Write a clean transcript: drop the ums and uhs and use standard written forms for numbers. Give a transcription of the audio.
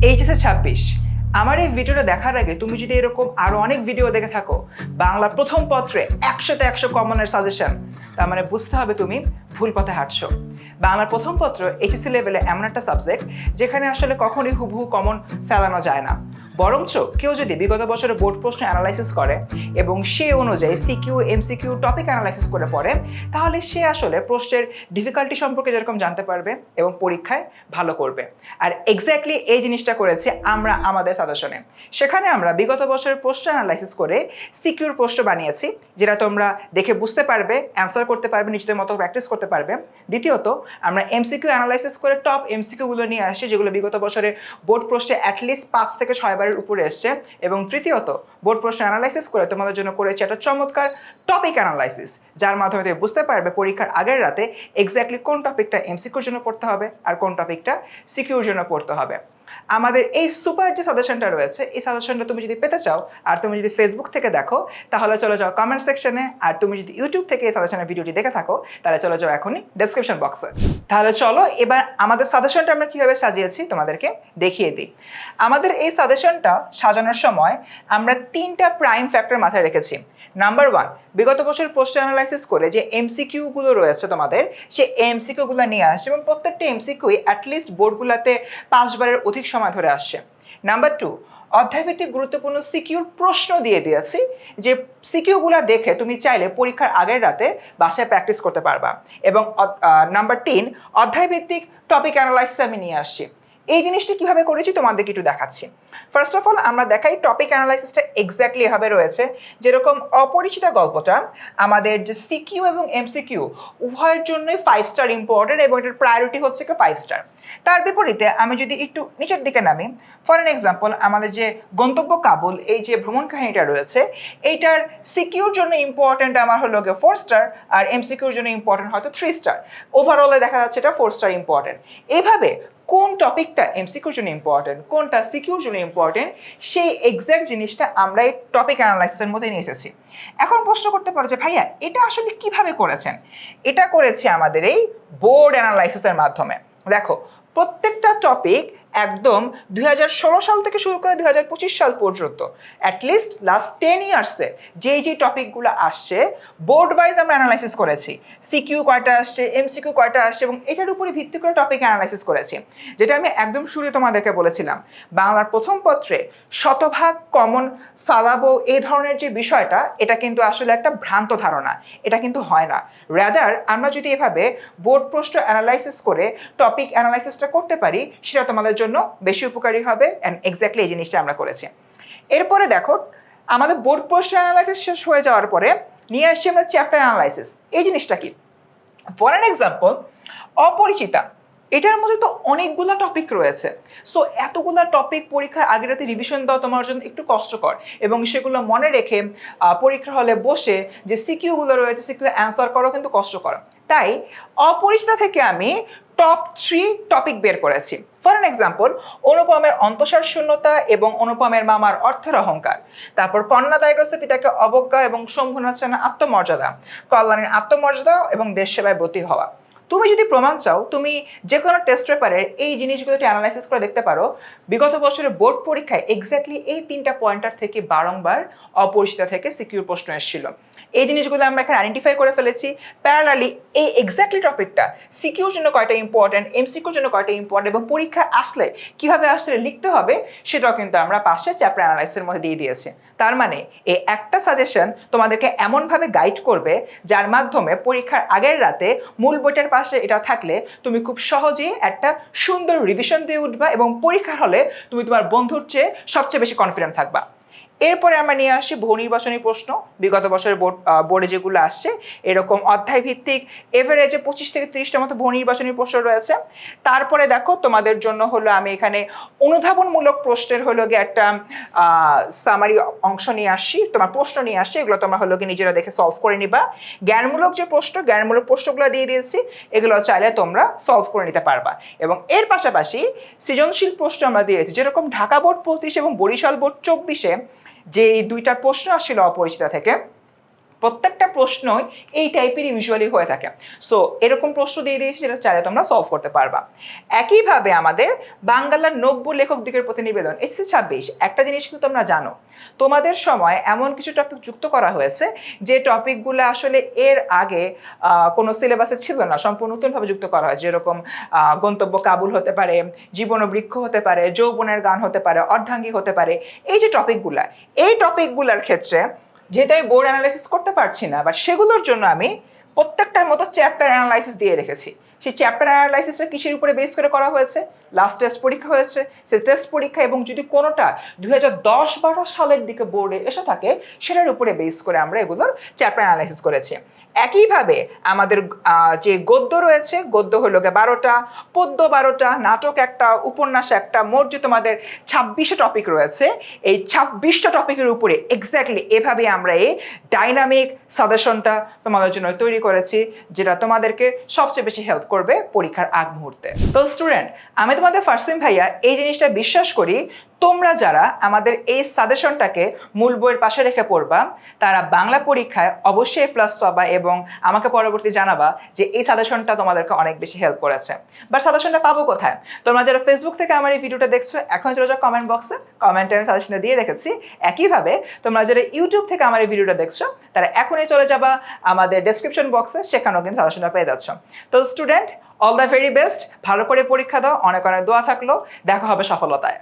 HSA 26 আমার এই ভিডিওটা দেখার আগে তুমি যদি এরকম আরো অনেক ভিডিও দেখে থাকো বাংলা প্রথম পত্রে 100তে 100 কমনের সাজেশন, তার মানে বুঝতে হবে তুমি ভুল পথে হাঁটছো। বাংলার প্রথম পত্র এইচএসসি লেভেলে এমন একটা সাবজেক্ট যেখানে আসলে কখনোই হুবহু কমন ফেলানো যায় না, বরঞ্চ কেউ যদি বিগত বছরের বোর্ড প্রশ্ন অ্যানালাইসিস করে এবং সে অনুযায়ী সিকিউ এমসিকিউ টপিক অ্যানালাইসিস করে পড়ে, তাহলে সে আসলে প্রশ্নের ডিফিকাল্টি সম্পর্কে যেরকম জানতে পারবে এবং পরীক্ষায় ভালো করবে। আর এক্স্যাক্টলি এই জিনিসটা করেছি আমরা আমাদের সাজেশনে। সেখানে আমরা বিগত বছরের প্রশ্ন অ্যানালাইসিস করে সিকিউর প্রশ্ন বানিয়েছি, যেটা তোমরা দেখে বুঝতে পারবে, অ্যান্সার করতে পারবে, নিজেদের মতো প্র্যাকটিস করতে পারবে। দ্বিতীয়ত আমরা এমসিকিউ অ্যানালাইসিস করে টপ এমসিকিউগুলো নিয়ে আসি, যেগুলো বিগত বছরে বোর্ড প্রশ্নে অ্যাটলিস্ট 5 থেকে 6 বারের উপরে এসছে। এবং তৃতীয়ত বোর্ড প্রশ্ন অ্যানালাইসিস করে তোমাদের জন্য করেছি একটা চমৎকার টপিক অ্যানালাইসিস, যার মাধ্যমে তুমি বুঝতে পারবে পরীক্ষার আগের রাতে এক্স্যাক্টলি কোন টপিকটা এমসিকিউর জন্য পড়তে হবে আর কোন টপিকটা সিকিউর জন্য পড়তে হবে। আমাদের এই সুপার যে সাজেশনটা রয়েছে, এই সাজেশনটা তুমি যদি পেতে চাও আর তুমি যদি ফেসবুক থেকে দেখো তাহলে চলে যাও কমেন্ট সেকশনে, আর তুমি যদি ইউটিউব থেকে এই সাজেশনের ভিডিওটি দেখে থাকো তাহলে চলে যাও এখনই ডেসক্রিপশন বক্সে। তাহলে চলো এবার আমাদের সাজেশনটা আমরা কীভাবে সাজিয়েছি তোমাদেরকে দেখিয়ে দিই। আমাদের এই সাজেশনটা সাজানোর সময় আমরা 3টা প্রাইম ফ্যাক্টর মাথায় রেখেছি। নাম্বার 1, বিগত বছর প্রশ্ন অ্যানালাইসিস করে যে এমসিকিউগুলো রয়েছে তোমাদের, সেই এমসিকিউগুলো নিয়ে আসছে এবং প্রত্যেকটা এমসিকিউই অ্যাটলিস্ট বোর্ডগুলোতে 5 বারের অধিক সময় ধরে আসছে। নাম্বার 2, অধ্যায়ভিত্তিক গুরুত্বপূর্ণ সিকিউর প্রশ্ন দিয়ে দিয়েছি, যে সিকিউগুলো দেখে তুমি চাইলে পরীক্ষার আগের রাতে বাসায় প্র্যাকটিস করতে পারবা। এবং নাম্বার 3, অধ্যায়ভিত্তিক টপিক অ্যানালাইসিস আমি নিয়ে আসছি। এই জিনিসটি কিভাবে করেছি তোমাদেরকে একটু দেখাচ্ছি। ফার্স্ট অফ অল আমরা দেখাই টপিক অ্যানালাইসিসটা এক্স্যাক্টলি এভাবে রয়েছে, যেরকম অপরিচিত গল্পটা আমাদের যে সিকিউ এবং এমসিকিউ উভয়ের জন্যই 5 স্টার ইম্পর্টেন্ট এবং এটার প্রায়োরিটি হচ্ছে 5 স্টার। তার বিপরীতে আমি যদি একটু নিচের দিকে নামি, ফর অ্যান এক্সাম্পল আমাদের যে গন্তব্য কাবুল এই যে ভ্রমণ কাহিনীটা রয়েছে, এইটার সিকিউর জন্য ইম্পর্টেন্ট আমার হলো 4 স্টার আর এমসিকিউর জন্য ইম্পর্টেন্ট হয়তো 3 স্টার। ওভারঅলে দেখা যাচ্ছে এটা 4 স্টার ইম্পর্টেন্ট। এইভাবে কোন টপিকটা এমসিকিউর জন্য ইম্পর্টেন্ট, কোনটা সিকিউর জন্য ইম্পর্টেন্ট, সেই এক্স্যাক্ট জিনিসটা আমরা এই টপিক অ্যানালাইসিসের মধ্যে নিয়ে এসেছি। এখন প্রশ্ন করতে পারো যে ভাইয়া এটা আসলে কিভাবে করেছেন? এটা করেছি আমাদের এই বোর্ড অ্যানালাইসিসের মাধ্যমে। দেখো, প্রত্যেকটা টপিক একদম 2016 সাল থেকে শুরু করে 2025 সাল পর্যন্ত অ্যাটলিস্ট লাস্ট 10 ইয়ার্সে যেই টপিকগুলো আসছে বোর্ড ওয়াইজ আমরা অ্যানালাইসিস করেছি। সিকিউ কয়টা আসছে, এমসিকিউ কয়টা আসছে, এবং এটার উপরে ভিত্তি করে টপিক অ্যানালাইসিস করেছি। যেটা আমি একদম শুরুতে তোমাদেরকে বলেছিলাম, বাংলার প্রথম পত্রে শতভাগ কমন ফালাবো এই ধরনের যে বিষয়টা, এটা কিন্তু আসলে একটা ভ্রান্ত ধারণা, এটা কিন্তু হয় না। রাদার আমরা যদি এভাবে বোর্ড প্রশ্ন অ্যানালাইসিস করে টপিক অ্যানালাইসিসটা করতে পারি, সেটা তোমাদের জন্য বেশি উপকারী হবে। অ্যান্ড এক্স্যাক্টলি এই জিনিসটা আমরা করেছি। এরপরে দেখো, আমাদের বোর্ড প্রশ্ন অ্যানালাইসিস শেষ হয়ে যাওয়ার পরে নিয়ে আসছি আমরা চ্যাপ্টার অ্যানালাইসিস। এই জিনিসটা কি? ফর অ্যান এক্সাম্পল, অপরিচিতা, এটার মধ্যে তো অনেকগুলো টপিক রয়েছে। সো এতগুলো টপিক পরীক্ষার আগের রাতে রিভিশন দেওয়া তোমার জন্য একটু কষ্টকর, এবং সেগুলো মনে রেখে পরীক্ষার হলে বসে যে সিকিউগুলো রয়েছে সিকিউ অ্যান্সার করাও কিন্তু কষ্টকর। তাই অপরিচিতা থেকে আমি টপ 3 টপিক বের করেছি। ফর অ্যান এক্সাম্পল, অনুপমের অন্তঃসার শূন্যতা এবং অনুপমের মামার অর্থের অহংকার, তারপর কন্যা দায়গ্রস্ত পিতাকে অবজ্ঞা এবং শম্ভুনাথ সেনের আত্মমর্যাদা, কল্যাণীর আত্মমর্যাদা এবং দেশ সেবায় ব্রতী হওয়া। তুমি যদি প্রমাণ চাও, তুমি যে কোনো টেস্ট পেপারের এই জিনিসগুলো অ্যানালাইসিস করে দেখতে পারো। বিগত বছরের বোর্ড পরীক্ষায় এক্স্যাক্টলি এই 3টা পয়েন্টার থেকে বারংবার অপরিচিতা থেকে সিকিউর প্রশ্ন এসেছিল। এই জিনিসগুলো আমরা এখানে আইডেন্টিফাই করে ফেলেছি। প্যারালালি এই এক্স্যাক্টলি টপিকটা সিকিউর জন্য কয়টা ইম্পর্টেন্ট, এমসিকিউর জন্য কয়টা ইম্পর্টেন্ট এবং পরীক্ষা আসলে কিভাবে আসলে লিখতে হবে, সেটাও কিন্তু আমরা পাশে চ্যাপ্টার অ্যানালাইসিসের মধ্যে দিয়ে দিয়েছি। তার মানে এই একটা সাজেশন তোমাদেরকে এমনভাবে গাইড করবে, যার মাধ্যমে পরীক্ষার আগের রাতে মূল বইটার পাশে এটা থাকলে তুমি খুব সহজেই একটা সুন্দর রিভিশন দিয়ে উঠবা এবং পরীক্ষার হলে তুমি তোমার বন্ধুর চেয়ে সবচেয়ে বেশি কনফিডেন্ট থাকবা। এরপরে আমরা নিয়ে আসি বহু নির্বাচনী প্রশ্ন। বিগত বছরের বোর্ডে যেগুলো আসছে, এরকম অধ্যায় ভিত্তিক এভারেজে 25 থেকে 30টার মতো বহু নির্বাচনী প্রশ্ন রয়েছে। তারপরে দেখো, তোমাদের জন্য হলো আমি এখানে অনুধাবনমূলক প্রশ্নের হলো গিয়ে একটা সামারি অংশ নিয়ে আসছি, তোমার প্রশ্ন নিয়ে আসছি, এগুলো তোমরা হলো গিয়ে নিজেরা দেখে সলভ করে নিবা। জ্ঞানমূলক যে প্রশ্ন, জ্ঞানমূলক প্রশ্নগুলো দিয়ে দিয়েছি, এগুলো চাইলে তোমরা সলভ করে নিতে পারবা। এবং এর পাশাপাশি সৃজনশীল প্রশ্ন আমরা দিয়েছি, যেরকম ঢাকা বোর্ড 25 এবং বরিশাল বোর্ড 24-এ যে 2টা প্রশ্ন আসছিল অপরিচিতা থেকে, প্রত্যেকটা প্রশ্নই এই টাইপের ইউজুয়ালি হয়ে থাকে। সো এরকম প্রশ্ন দিয়ে দিয়েছি যেটা চাইলে তোমরা সলভ করতে পারবা। একইভাবে আমাদের বাংলার নব্য লেখক দিকের প্রতিনিবেদন এসএসসি 26, একটা জিনিস কিন্তু তোমরা জানো, তোমাদের সময় এমন কিছু টপিক যুক্ত করা হয়েছে যে টপিকগুলো আসলে এর আগে কোনো সিলেবাসে ছিল না, সম্পূর্ণ নতুনভাবে যুক্ত করা হয়। যেরকম গন্তব্য কাবুল হতে পারে, জীবন বৃক্ষ হতে পারে, যৌবনের গান হতে পারে, অর্ধাঙ্গী হতে পারে। এই যে টপিকগুলা, এই টপিকগুলোর ক্ষেত্রে যেহেতু আমি বোর্ড অ্যানালাইসিস করতে পারছি না, বাট সেগুলোর জন্য আমি প্রত্যেকটার মতো চ্যাপ্টার অ্যানালাইসিস দিয়ে রেখেছি। সেই চ্যাপ্টার অ্যানালাইসিসটা কিসের উপরে বেস করে করা হয়েছে? লাস্ট টেস্ট পরীক্ষা হয়েছে, সেই টেস্ট পরীক্ষা এবং যদি কোনোটা 2010-12 সালের দিকে বোর্ডে এসে থাকে সেটার উপরে বেস করে আমরা এগুলোর চ্যাপ্টার অ্যানালাইসিস করেছি। একইভাবে আমাদের যে গদ্য রয়েছে, গদ্য হলো 12টা, পদ্য 12টা, নাটক একটা, উপন্যাস একটা, মোট যে তোমাদের 26টা টপিক রয়েছে, এই 26টা টপিকের উপরে এক্স্যাক্টলি এভাবে আমরা এই ডাইনামিক সাজেশনটা তোমাদের জন্য তৈরি করেছি, যেটা তোমাদেরকে সবচেয়ে বেশি হেল্প করবে পরীক্ষার আগ মুহূর্তে। তো স্টুডেন্ট, আমি তোমাদের ফারসিন ভাইয়া এই জিনিসটা বিশ্বাস করি, তোমরা যারা আমাদের এই সাজেশনটাকে মূল বইয়ের পাশে রেখে পড়বা তারা বাংলা পরীক্ষায় অবশ্যই প্লাস পাবা এবং আমাকে পরবর্তী জানাবা যে এই সাজেশনটা তোমাদেরকে অনেক বেশি হেল্প করেছে। বাট সাজেশনটা পাবো কোথায়? তোমরা যারা ফেসবুক থেকে আমার এই ভিডিওটা দেখছো, এখন চলে যাও কমেন্ট বক্সে, কমেন্টে আমি সাজেশনটা দিয়ে রেখেছি। একইভাবে তোমরা যারা ইউটিউব থেকে আমার এই ভিডিওটা দেখছো তারা এখনই চলে যাবা আমাদের ডেসক্রিপশন বক্সে, সেখানেও কিন্তু সাজেশনটা পেয়ে যাচ্ছ। তো student, all the very best, ভালো করে পরীক্ষা দাও, অনেক অনেক দোয়া থাকলো, দেখা হবে সফলতায়।